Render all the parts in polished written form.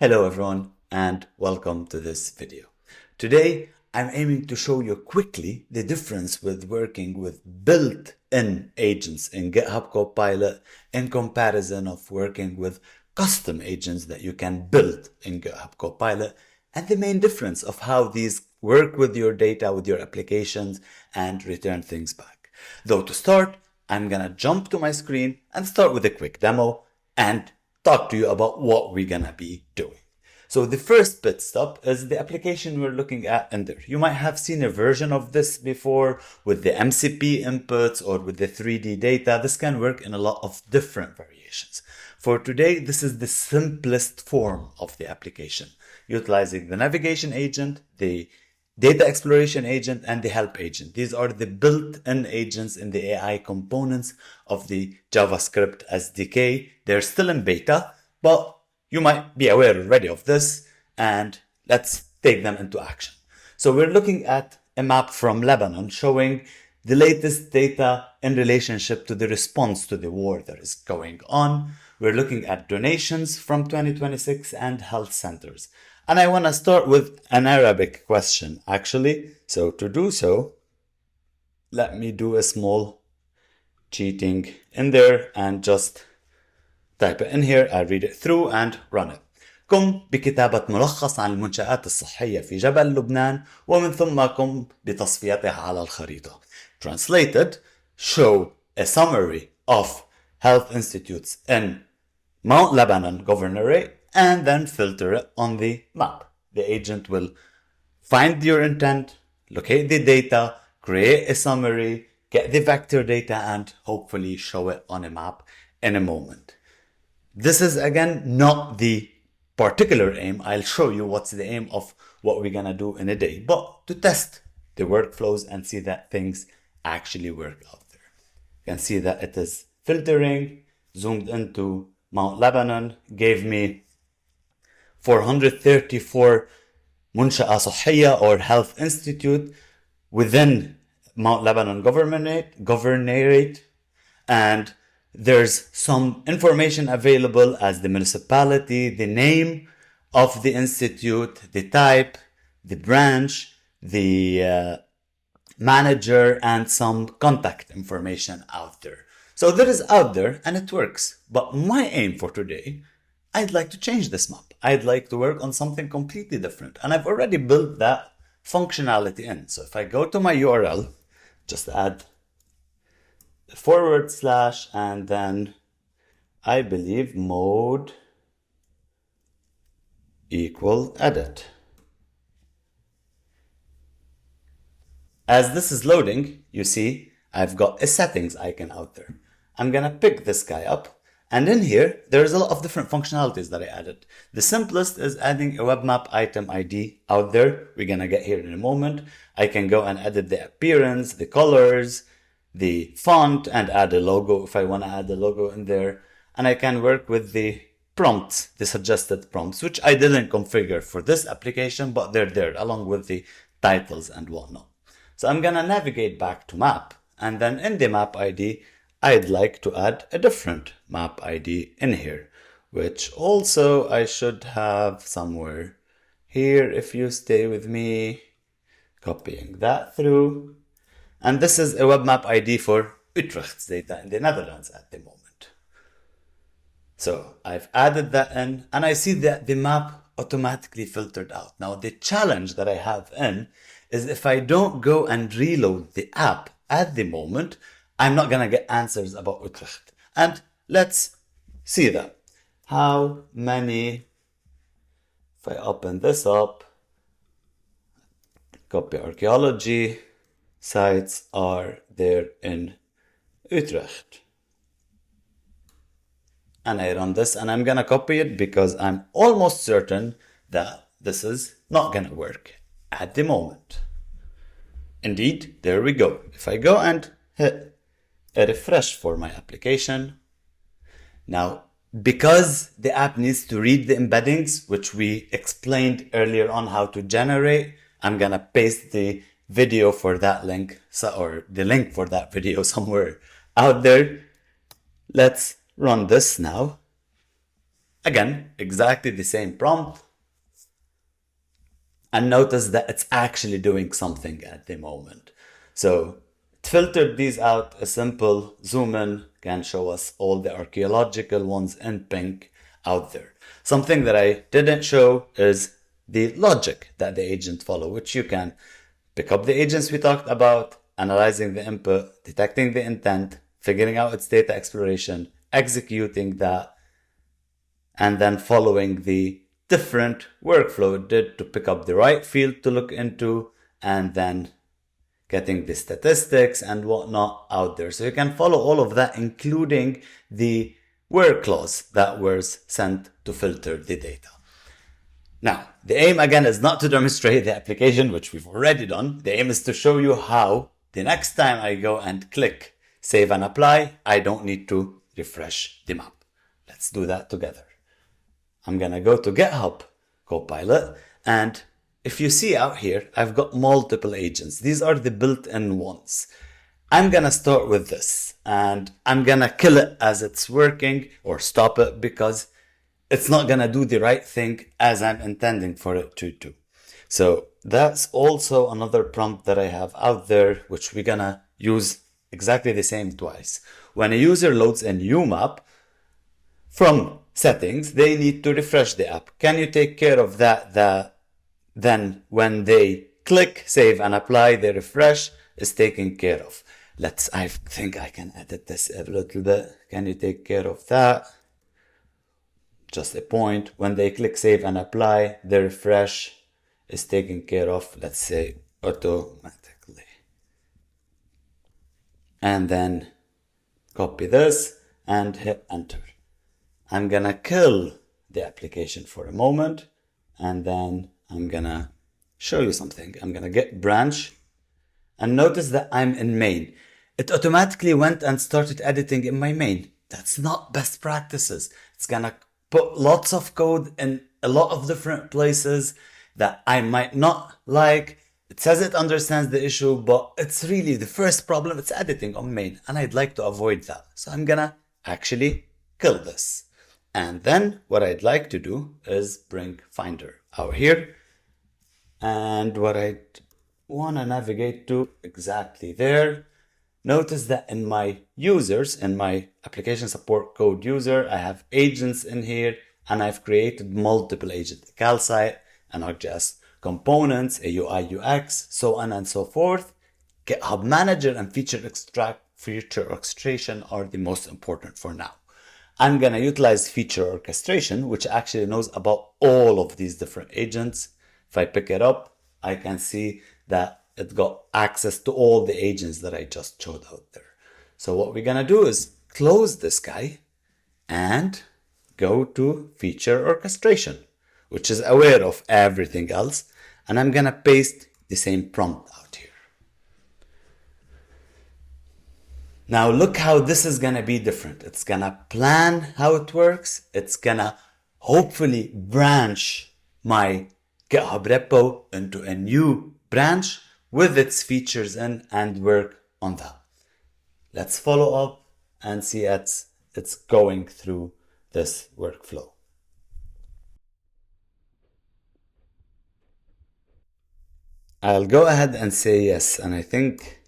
Hello everyone and welcome to this video. Today I'm aiming to show you quickly the difference with working with built-in agents in GitHub Copilot in comparison of working with custom agents that you can build in GitHub Copilot, and the main difference of how these work with your data, with your applications, and return things back. Though to start, I'm gonna jump to my screen and start with a quick demo and talk to you about what we're gonna be doing. So the first pit stop is the application we're looking at in there. You might have seen a version of this before with the MCP inputs or with the 3D data. This can work in a lot of different variations. For today, this is the simplest form of the application, utilizing the navigation agent, the data exploration agent, and the help agent. These are the built-in agents in the AI components of the JavaScript SDK. They're still in beta, but you might be aware already of this, and let's take them into action. So we're looking at a map from Lebanon showing the latest data in relationship to the response to the war that is going on. We're looking at donations from 2026 and health centers. And I want to start with an Arabic question, actually. So to do so, let me do a small cheating in there and just type it in here. I'll read it through and run it. قم بكتابة ملخص عن المنشآت الصحية في جبل لبنان ومن ثم قم بتصفيتها على الخريطة. Translated, show a summary of health institutes in Mount Lebanon Governorate and then filter it on the map. The agent will find your intent, locate the data, create a summary, get the vector data, and hopefully show it on a map in a moment. This is again not the particular aim. I'll show you what's the aim of what we're gonna do in a day, but to test the workflows and see that things actually work out there. You can see that it is filtering, zoomed into Mount Lebanon, gave me 434 منشأة صحية or health institute within Mount Lebanon Governorate, and there's some information available as the municipality, the name of the institute, the type, the branch, the manager, and some contact information out there. So that is out there and it works. But my aim for today, I'd like to change this map. I'd like to work on something completely different. And I've already built that functionality in. So if I go to my URL, just add / and then I believe mode equal edit. As this is loading, you see I've got a settings icon out there. I'm gonna pick this guy up, and in here there's a lot of different functionalities that I added. The simplest is adding a web map item ID out there. We're gonna get here in a moment. I can go and edit the appearance, the colors, the font, and add a logo if I want to add a logo in there. And I can work with the prompts, the suggested prompts, which I didn't configure for this application, but they're there along with the titles and whatnot. So I'm gonna navigate back to map, and then in the map ID, I'd like to add a different map ID in here, which also I should have somewhere here if you stay with me, copying that through. And this is a web map ID for Utrecht's data in the Netherlands at the moment. So I've added that in, and I see that the map automatically filtered out. Now the challenge that I have in is if I don't go and reload the app at the moment, I'm not gonna get answers about Utrecht. And let's see that. How many, if I open this up, copy archaeology, sites are there in Utrecht. And I run this, and I'm gonna copy it because I'm almost certain that this is not gonna work at the moment. Indeed, there we go. If I go and hit a refresh for my application, now because the app needs to read the embeddings, which we explained earlier on how to generate, I'm gonna paste the video for that link, or the link for that video somewhere out there. Let's run this now. Again, exactly the same prompt. And notice that it's actually doing something at the moment. So it filtered these out. A simple zoom in can show us all the archaeological ones in pink out there. Something that I didn't show is the logic that the agent follow, which you can pick up the agents we talked about, analyzing the input, detecting the intent, figuring out its data exploration, executing that, and then following the different workflow it did to pick up the right field to look into, and then getting the statistics and whatnot out there. So you can follow all of that, including the where clause that was sent to filter the data. Now, the aim again is not to demonstrate the application, which we've already done. The aim is to show you how the next time I go and click save and apply, I don't need to refresh the map. Let's do that together. I'm going to go to GitHub Copilot, and if you see out here, I've got multiple agents. These are the built-in ones. I'm going to start with this, and I'm going to kill it as it's working, or stop it because it's not going to do the right thing as I'm intending for it to do. So that's also another prompt that I have out there, which we're going to use exactly the same twice. When a user loads a new map from settings, they need to refresh the app. Can you take care of that? Then when they click save and apply, the refresh is taken care of. I think I can edit this a little bit. Can you take care of that? Just a point. When they click save and apply, the refresh is taken care of, let's say automatically. And then copy this and hit enter. I'm gonna kill the application for a moment, and then I'm gonna show you something. I'm gonna get branch, and notice that I'm in main. It automatically went and started editing in my main. That's not best practices. It's gonna put lots of code in a lot of different places that I might not like. It says it understands the issue, but it's really the first problem. It's editing on main, and I'd like to avoid that. So I'm gonna actually kill this. And then what I'd like to do is bring Finder out here. And what I want to navigate to exactly there. Notice that in my users, in my application support code user, I have agents in here, and I've created multiple agents, a cal site, an ArcGIS components, a UI UX, so on and so forth. GitHub Manager and feature orchestration are the most important for now. I'm going to utilize feature orchestration, which actually knows about all of these different agents. If I pick it up, I can see that it got access to all the agents that I just showed out there. So what we're going to do is close this guy and go to feature orchestration, which is aware of everything else. And I'm going to paste the same prompt out here. Now look how this is going to be different. It's going to plan how it works. It's going to hopefully branch my GitHub repo into a new branch with its features in and work on that. Let's follow up and see it's going through this workflow. I'll go ahead and say yes, and I think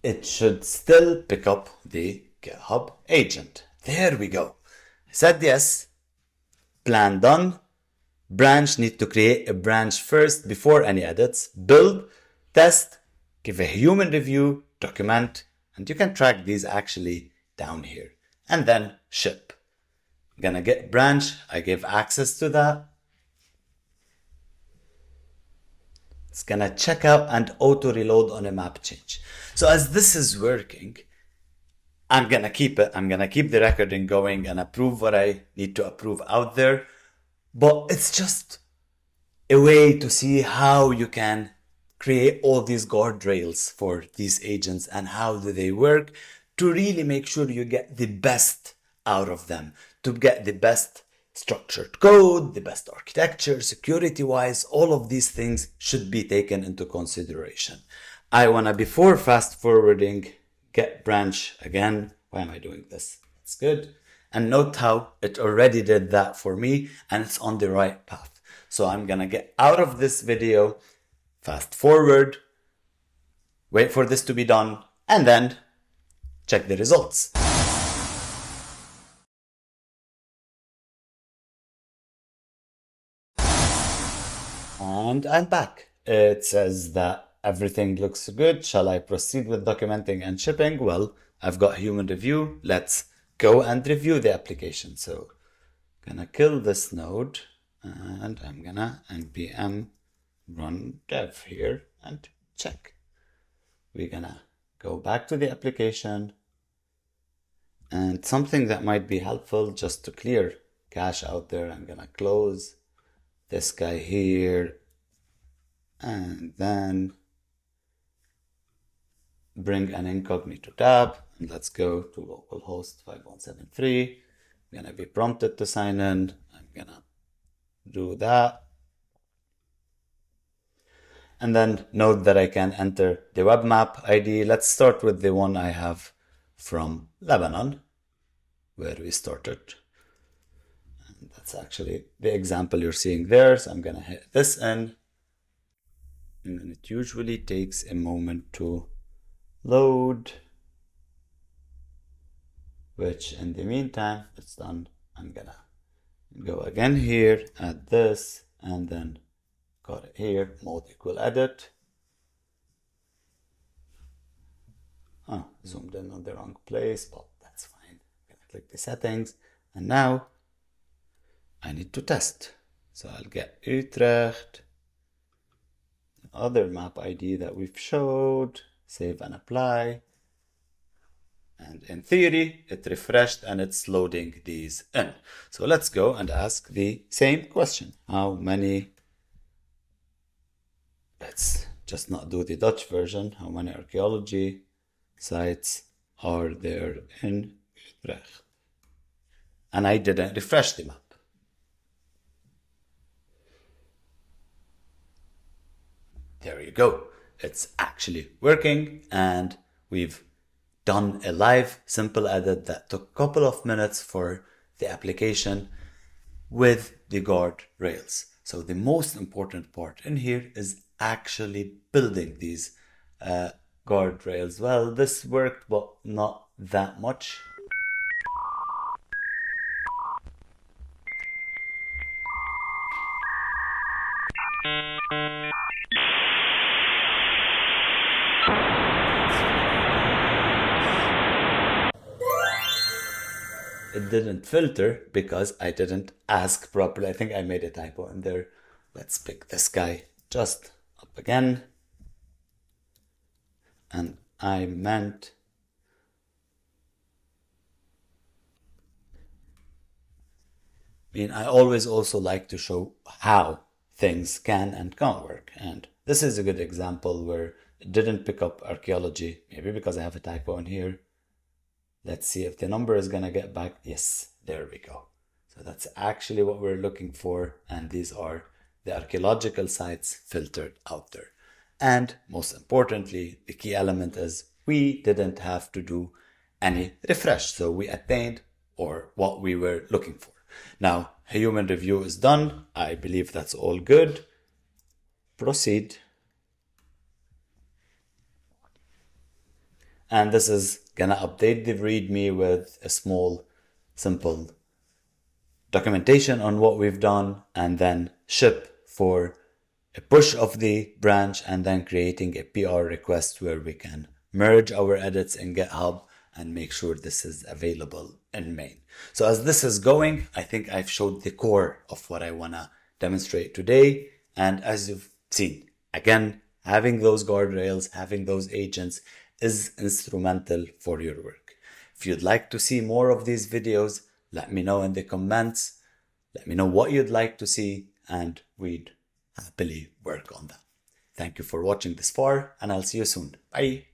it should still pick up the GitHub agent. There we go. I said yes, plan done. Branch, need to create a branch first before any edits. Build, test, give a human review, document, and you can track these actually down here. And then ship. I'm gonna get branch, I give access to that. It's gonna check out and auto reload on a map change. So as this is working, I'm gonna keep it. I'm gonna keep the recording going and approve what I need to approve out there. But it's just a way to see how you can create all these guardrails for these agents and how do they work to really make sure you get the best out of them, to get the best structured code, the best architecture, security-wise. All of these things should be taken into consideration. I want to, before fast forwarding, get branch again. Why am I doing this? It's good. And note how it already did that for me and it's on the right path. So I'm gonna get out of this video, fast forward, wait for this to be done, and then check the results. And I'm back. It says that everything looks good. Shall I proceed with documenting and shipping? Well, I've got human review. Let's go and review the application. So gonna kill this node and I'm gonna npm run dev here and check. We're gonna go back to the application, and something that might be helpful just to clear cache out there, I'm gonna close this guy here and then bring an incognito tab, and let's go to localhost 5173. I'm gonna be prompted to sign in. I'm gonna do that. And then note that I can enter the web map ID. Let's start with the one I have from Lebanon, where we started. And that's actually the example you're seeing there. So I'm gonna hit this in. And then it usually takes a moment to load, which in the meantime, it's done. I'm gonna go again here, add this, and then got it here, mode equal edit. Oh, zoomed in on the wrong place, but that's fine. I'm gonna click the settings, and now I need to test. So I'll get Utrecht, the other map ID that we've showed, save and apply. And in theory, it refreshed and it's loading these in. So let's go and ask the same question. How many, let's just not do the Dutch version. How many archaeology sites are there in Utrecht? And I didn't refresh the map. There you go. It's actually working, and we've done a live simple edit that took a couple of minutes for the application with the guardrails. So the most important part in here is actually building these guardrails. Well, this worked, but not that much. It didn't filter because I didn't ask properly. I think I made a typo in there. Let's pick this guy just up again. And I meant I always also like to show how things can and can't work. And this is a good example where it didn't pick up archaeology, maybe because I have a typo in here. Let's see if the number is gonna get back. Yes, there we go. So that's actually what we're looking for. And these are the archaeological sites filtered out there. And most importantly, the key element is we didn't have to do any refresh. So we attained or what we were looking for. Now, a human review is done. I believe that's all good. Proceed. And this is gonna update the README with a small, simple documentation on what we've done, and then ship for a push of the branch, and then creating a PR request where we can merge our edits in GitHub and make sure this is available in main. So as this is going, I think I've showed the core of what I wanna demonstrate today. And as you've seen, again, having those guardrails, having those agents is instrumental for your work. If you'd like to see more of these videos, let me know in the comments. Let me know what you'd like to see, and we'd happily work on that. Thank you for watching this far, and I'll see you soon. Bye.